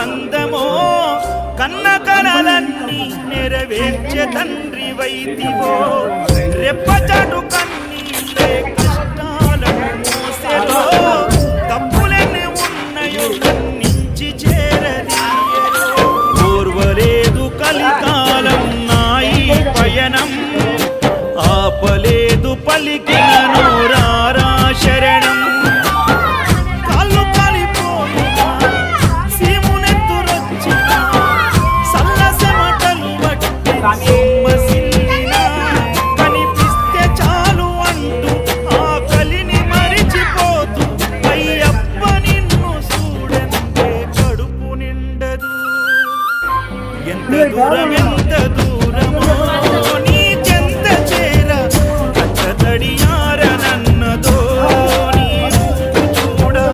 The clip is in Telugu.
అందమో కన్న కలలన్నీ నెరవేర్చే తండ్రి వైదివో రెప్పచాటు కన్నీళ్ళే కష్టాలను మోసెలో తప్పులెన్ని ఉన్నాయో కన్నించి చేరదీయలో ఓర్వలేదు కలికాలం నాయి పయనం ఆపలేదు పలికిన నోరారా శరణం కాళ్ళు కాలిపోయినా సీమునెత్తురొచ్చినా సల్లసెమటలు బట్టి సొమ్మసిల్లినా కనిపిస్తే చాలు అంటూ ఆకలిని మరిచిపోతూ అయ్యప్ప నిన్ను చూడంటే కడుపు నిండదు ఎంత దూరమే